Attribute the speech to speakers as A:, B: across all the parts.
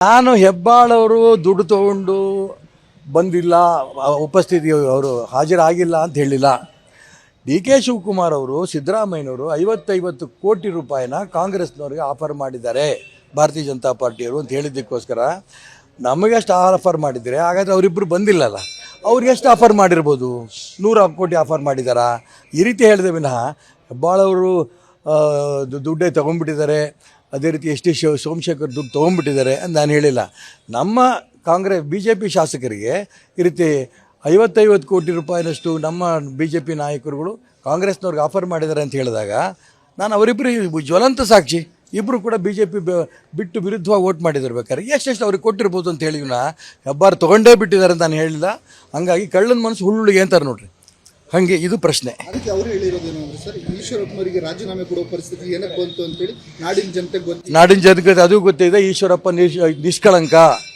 A: ನಾನು ಹೆಬ್ಬಾಳವರು ದುಡ್ಡು ತಗೊಂಡು ಬಂದಿಲ್ಲ, ಉಪಸ್ಥಿತಿ ಅವರು ಹಾಜರಾಗಿಲ್ಲ ಅಂತ ಹೇಳಿಲ್ಲ. ಡಿ ಕೆ ಶಿವಕುಮಾರ್ ಅವರು ಸಿದ್ದರಾಮಯ್ಯನವರು 50 ಕೋಟಿ ರೂಪಾಯಿನ ಕಾಂಗ್ರೆಸ್ನವ್ರಿಗೆ ಆಫರ್ ಮಾಡಿದ್ದಾರೆ ಭಾರತೀಯ ಜನತಾ ಪಾರ್ಟಿಯವರು ಅಂತ ಹೇಳಿದ್ದಕ್ಕೋಸ್ಕರ ನಮಗೆ ಎಷ್ಟು ಆಫರ್ ಮಾಡಿದರೆ, ಹಾಗಾದರೆ ಅವರಿಬ್ಬರು ಬಂದಿಲ್ಲಲ್ಲ, ಅವ್ರಿಗೆ ಎಷ್ಟು ಆಫರ್ ಮಾಡಿರ್ಬೋದು? 100 ಕೋಟಿ ಆಫರ್ ಮಾಡಿದಾರಾ? ಈ ರೀತಿ ಹೇಳಿದೆ ವಿನಃ ಹೆಬ್ಬಾಳವರು ದುಡ್ಡೇ ತೊಗೊಂಡ್ಬಿಟ್ಟಿದ್ದಾರೆ, ಅದೇ ರೀತಿ ಎಸ್ ಟಿ ಸೋಮಶೇಖರ್ ದುಡ್ಡು ತೊಗೊಂಡ್ಬಿಟ್ಟಿದ್ದಾರೆ ಅಂತ ನಾನು ಹೇಳಿಲ್ಲ. ನಮ್ಮ ಕಾಂಗ್ರೆಸ್ BJP ಶಾಸಕರಿಗೆ ಈ ರೀತಿ 50 ಕೋಟಿ ರೂಪಾಯಿನಷ್ಟು ನಮ್ಮ BJP ನಾಯಕರುಗಳು ಕಾಂಗ್ರೆಸ್ನವ್ರಿಗೆ ಆಫರ್ ಮಾಡಿದ್ದಾರೆ ಅಂತ ಹೇಳಿದಾಗ ನಾನು ಅವರಿಬ್ಬರು ಜ್ವಲಂತ ಸಾಕ್ಷಿ. ಇಬ್ಬರು ಕೂಡ BJP ಬಿಟ್ಟು ವಿರುದ್ಧವಾಗಿ ವೋಟ್ ಮಾಡಿದಿರ್ಬೇಕಾದ್ರೆ ಎಷ್ಟೆಷ್ಟು ಅವ್ರಿಗೆ ಕೊಟ್ಟಿರ್ಬೋದು ಅಂತ ಹೇಳಿ ಹೆಬ್ಬಾರು ತೊಗೊಂಡೇ ಬಿಟ್ಟಿದ್ದಾರೆ ಅಂತ ನಾನು ಹೇಳಿಲ್ಲ. ಹಂಗಾಗಿ ಕಳ್ಳನ ಮನಸ್ಸು ಹುಳ್ಳುಳಿಗೆ ಅಂತಾರೆ ನೋಡ್ರಿ, ಹಾಗೆ ಇದು ಪ್ರಶ್ನೆ.
B: ಅದಕ್ಕೆ ಅವರು ಹೇಳಿರೋದೇನು ಅಂದರೆ ಸರ್, ಈಶ್ವರಪ್ಪನವರಿಗೆ ರಾಜೀನಾಮೆ ಕೊಡೋ ಪರಿಸ್ಥಿತಿ ಏನಕ್ಕೆ ಬಂತು ಅಂತೇಳಿ ನಾಡಿನ ಜನತೆಗೆ ಗೊತ್ತು.
A: ನಾಡಿನ ಜನತೆ ಅದು ಗೊತ್ತಿದೆ. ಈಶ್ವರಪ್ಪ ನಿಷ್ಕಳಂಕ,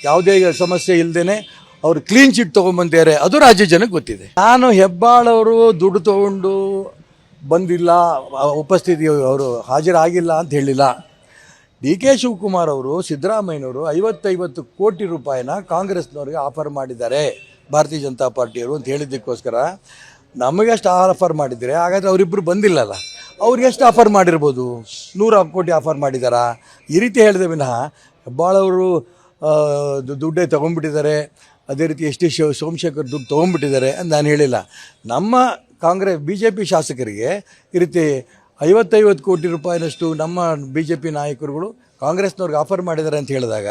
A: ಯಾವುದೇ ಸಮಸ್ಯೆ ಇಲ್ಲದೇನೆ ಅವರು ಕ್ಲೀನ್ ಚಿಟ್ ತೊಗೊಂಬಂದಿದ್ದಾರೆ, ಅದು ರಾಜ್ಯ ಜನಕ್ಕೆ ಗೊತ್ತಿದೆ. ನಾನು ಹೆಬ್ಬಾಳವರು ದುಡ್ಡು ತೊಗೊಂಡು ಬಂದಿಲ್ಲ, ಉಪಸ್ಥಿತಿ ಅವರು ಹಾಜರಾಗಿಲ್ಲ ಅಂತ ಹೇಳಿಲ್ಲ. ಡಿ ಕೆ ಶಿವಕುಮಾರ್ ಅವರು ಸಿದ್ದರಾಮಯ್ಯನವರು 50 ಕೋಟಿ ರೂಪಾಯಿನ ಕಾಂಗ್ರೆಸ್ನವ್ರಿಗೆ ಆಫರ್ ಮಾಡಿದ್ದಾರೆ ಭಾರತೀಯ ಜನತಾ ಪಾರ್ಟಿಯವರು ಅಂತ ಹೇಳಿದ್ದಕ್ಕೋಸ್ಕರ ನಮಗೆ ಎಷ್ಟು ಆಫರ್ ಮಾಡಿದರೆ, ಹಾಗಾದರೆ ಅವರಿಬ್ಬರು ಬಂದಿಲ್ಲಲ್ಲ, ಅವ್ರಿಗೆ ಎಷ್ಟು ಆಫರ್ ಮಾಡಿರ್ಬೋದು? 100 ಕೋಟಿ ಆಫರ್ ಮಾಡಿದಾರಾ? ಈ ರೀತಿ ಹೇಳಿದೆ ವಿನಃ ಹೆಬ್ಬಾಳವರು ದುಡ್ಡೇ ತೊಗೊಂಡ್ಬಿಟ್ಟಿದ್ದಾರೆ, ಅದೇ ರೀತಿ ಎಸ್ ಟಿ ಸೋಮಶೇಖರ್ ದುಡ್ಡು ತೊಗೊಂಡ್ಬಿಟ್ಟಿದ್ದಾರೆ ಅಂತ ನಾನು ಹೇಳಿಲ್ಲ. ನಮ್ಮ ಕಾಂಗ್ರೆಸ್ BJP ಶಾಸಕರಿಗೆ ಈ ರೀತಿ 50 ಕೋಟಿ ರೂಪಾಯಿನಷ್ಟು ನಮ್ಮ BJP ನಾಯಕರುಗಳು ಕಾಂಗ್ರೆಸ್ನವ್ರಿಗೆ ಆಫರ್ ಮಾಡಿದ್ದಾರೆ ಅಂತ ಹೇಳಿದಾಗ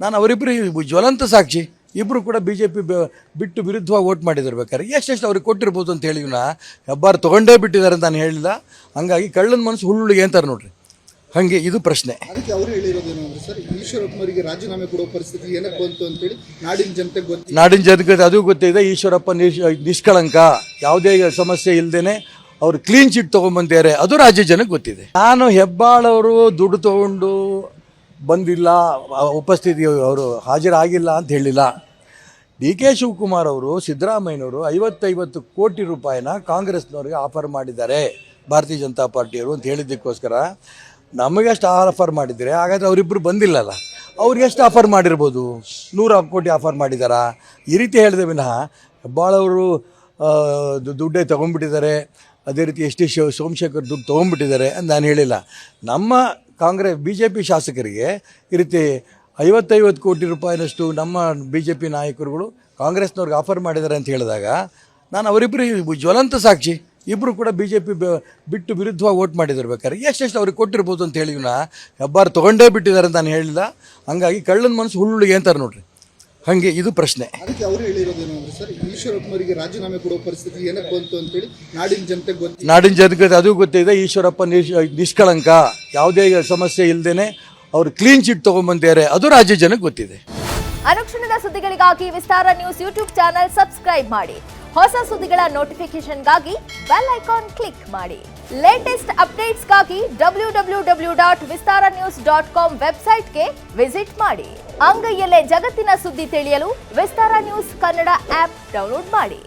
A: ನಾನು ಅವರಿಬ್ಬರು ಜ್ವಲಂತ ಸಾಕ್ಷಿ. ಇಬ್ಬರು ಕೂಡ BJP ಬಿಟ್ಟು ವಿರುದ್ಧವಾಗಿ ವೋಟ್ ಮಾಡಿದಿರ್ಬೇಕಾದ್ರೆ ಎಷ್ಟೆಷ್ಟು ಅವ್ರಿಗೆ ಕೊಟ್ಟಿರ್ಬೋದು ಅಂತ ಹೇಳಿ ಹೆಬ್ಬಾರು ತೊಗೊಂಡೇ ಬಿಟ್ಟಿದ್ದಾರೆ ಅಂತ ನಾನು ಹೇಳಿಲ್ಲ. ಹಂಗಾಗಿ ಕಳ್ಳನ ಮನಸ್ಸು ಹುಳ್ಳುಳಿಗೆ ಅಂತಾರೆ ನೋಡ್ರಿ, ಹಾಗೆ ಇದು ಪ್ರಶ್ನೆ.
B: ಅದಕ್ಕೆ ಅವರು ಹೇಳಿರೋದೇನು ಅಂದರೆ ಸರ್, ಈಶ್ವರಪ್ಪನವರಿಗೆ ರಾಜೀನಾಮೆ ಕೊಡೋ ಪರಿಸ್ಥಿತಿ ಏನಕ್ಕೆ ಬಂತು ಅಂತೇಳಿ ನಾಡಿನ ಜನತೆಗೆ ಗೊತ್ತು.
A: ನಾಡಿನ ಜನತೆ ಅದು ಗೊತ್ತಿದೆ. ಈಶ್ವರಪ್ಪ ನಿಷ್ಕಳಂಕ, ಯಾವುದೇ ಸಮಸ್ಯೆ ಇಲ್ಲದೇನೆ ಅವರು ಕ್ಲೀನ್ ಚಿಟ್ ತೊಗೊಂಬಂದಿದ್ದಾರೆ, ಅದು ರಾಜ್ಯ ಜನಕ್ಕೆ ಗೊತ್ತಿದೆ. ನಾನು ಹೆಬ್ಬಾಳವರು ದುಡ್ಡು ತೊಗೊಂಡು ಬಂದಿಲ್ಲ, ಉಪಸ್ಥಿತಿ ಅವರು ಹಾಜರಾಗಿಲ್ಲ ಅಂತ ಹೇಳಿಲ್ಲ. ಡಿ ಕೆ ಶಿವಕುಮಾರ್ ಅವರು ಸಿದ್ದರಾಮಯ್ಯನವರು 50 ಕೋಟಿ ರೂಪಾಯಿನ ಕಾಂಗ್ರೆಸ್ನವ್ರಿಗೆ ಆಫರ್ ಮಾಡಿದ್ದಾರೆ ಭಾರತೀಯ ಜನತಾ ಪಾರ್ಟಿಯವರು ಅಂತ ಹೇಳಿದ್ದಕ್ಕೋಸ್ಕರ ನಮಗೆ ಎಷ್ಟು ಆಫರ್ ಮಾಡಿದರೆ, ಹಾಗಾದರೆ ಅವರಿಬ್ಬರು ಬಂದಿಲ್ಲಲ್ಲ, ಅವ್ರಿಗೆ ಎಷ್ಟು ಆಫರ್ ಮಾಡಿರ್ಬೋದು? 100 ಕೋಟಿ ಆಫರ್ ಮಾಡಿದಾರಾ? ಈ ರೀತಿ ಹೇಳಿದೆ ವಿನಃ ಹೆಬ್ಬಾಳವರು ದುಡ್ಡೇ ತೊಗೊಂಡ್ಬಿಟ್ಟಿದ್ದಾರೆ, ಅದೇ ರೀತಿ ಎಸ್ ಟಿ ಸೋಮಶೇಖರ್ ದುಡ್ಡು ತೊಗೊಂಡ್ಬಿಟ್ಟಿದ್ದಾರೆ ಅಂತ ನಾನು ಹೇಳಿಲ್ಲ. ನಮ್ಮ ಕಾಂಗ್ರೆಸ್ BJP ಶಾಸಕರಿಗೆ ಈ ರೀತಿ 50 ಕೋಟಿ ರೂಪಾಯಿನಷ್ಟು ನಮ್ಮ BJP ನಾಯಕರುಗಳು ಕಾಂಗ್ರೆಸ್ನವ್ರಿಗೆ ಆಫರ್ ಮಾಡಿದ್ದಾರೆ ಅಂತ ಹೇಳಿದಾಗ ನಾನು ಅವರಿಬ್ಬರು ಜ್ವಲಂತ ಸಾಕ್ಷಿ. ಇಬ್ಬರು ಕೂಡ BJP ಬಿಟ್ಟು ವಿರುದ್ಧವಾಗಿ ವೋಟ್ ಮಾಡಿದಿರ್ಬೇಕಾದ್ರೆ ಎಷ್ಟೆಷ್ಟು ಅವ್ರಿಗೆ ಕೊಟ್ಟಿರ್ಬೋದು ಅಂತ ಹೇಳಿ ಹೆಬ್ಬಾರು ತೊಗೊಂಡೇ ಬಿಟ್ಟಿದ್ದಾರೆ ಅಂತ ನಾನು ಹೇಳಿಲ್ಲ. ಹಂಗಾಗಿ ಕಳ್ಳನ ಮನಸ್ಸು ಹುಳ್ಳುಳಿಗೆ ಅಂತಾರೆ ನೋಡ್ರಿ, ಹಾಗೆ ಇದು ಪ್ರಶ್ನೆ.
B: ಅದಕ್ಕೆ ಅವರು ಹೇಳಿರೋದೇನು ಅಂದರೆ ಸರ್, ಈಶ್ವರಪ್ಪನವರಿಗೆ ರಾಜೀನಾಮೆ ಕೊಡೋ ಪರಿಸ್ಥಿತಿ ಏನಕ್ಕೆ ಬಂತು ಅಂತೇಳಿ ನಾಡಿನ ಜನತೆಗೆ ಗೊತ್ತು.
A: ನಾಡಿನ ಜನತೆ ಅದು ಗೊತ್ತಿದೆ. ಈಶ್ವರಪ್ಪ ನಿಷ್ಕಳಂಕ, ಯಾವುದೇ ಸಮಸ್ಯೆ ಇಲ್ಲದೇನೆ ಅವರು ಕ್ಲೀನ್ ಚಿಟ್ ತೊಗೊಂಬಂದಿದ್ದಾರೆ, ಅದು ರಾಜ್ಯ ಜನಕ್ಕೆ ಗೊತ್ತಿದೆ.
C: ಅನುಕ್ಷಣದ ಸುದ್ದಿಗಳಿಗಾಗಿ ವಿಸ್ತಾರ ನ್ಯೂಸ್ ಯೂಟ್ಯೂಬ್ ಚಾನೆಲ್ ಸಬ್ಸ್ಕ್ರೈಬ್ ಮಾಡಿ. ಹೊಸ ಸುದ್ದಿಗಳ ನೋಟಿಫಿಕೇಶನ್ಗಾಗಿ ಬೆಲ್ ಐಕಾನ್ ಕ್ಲಿಕ್ ಮಾಡಿ. ಲೇಟೆಸ್ಟ್ ಅಪ್ಡೇಟ್ಸ್ಗಾಗಿ www.vistaranews.com ವೆಬ್ಸೈಟ್ಗೆ ವಿಸಿಟ್ ಮಾಡಿ. ಅಂಗೈಯಲ್ಲೇ ಜಗತ್ತಿನ ಸುದ್ದಿ ತಿಳಿಯಲು ವಿಸ್ತಾರ ನ್ಯೂಸ್ ಕನ್ನಡ ಆಪ್ ಡೌನ್ಲೋಡ್ ಮಾಡಿ.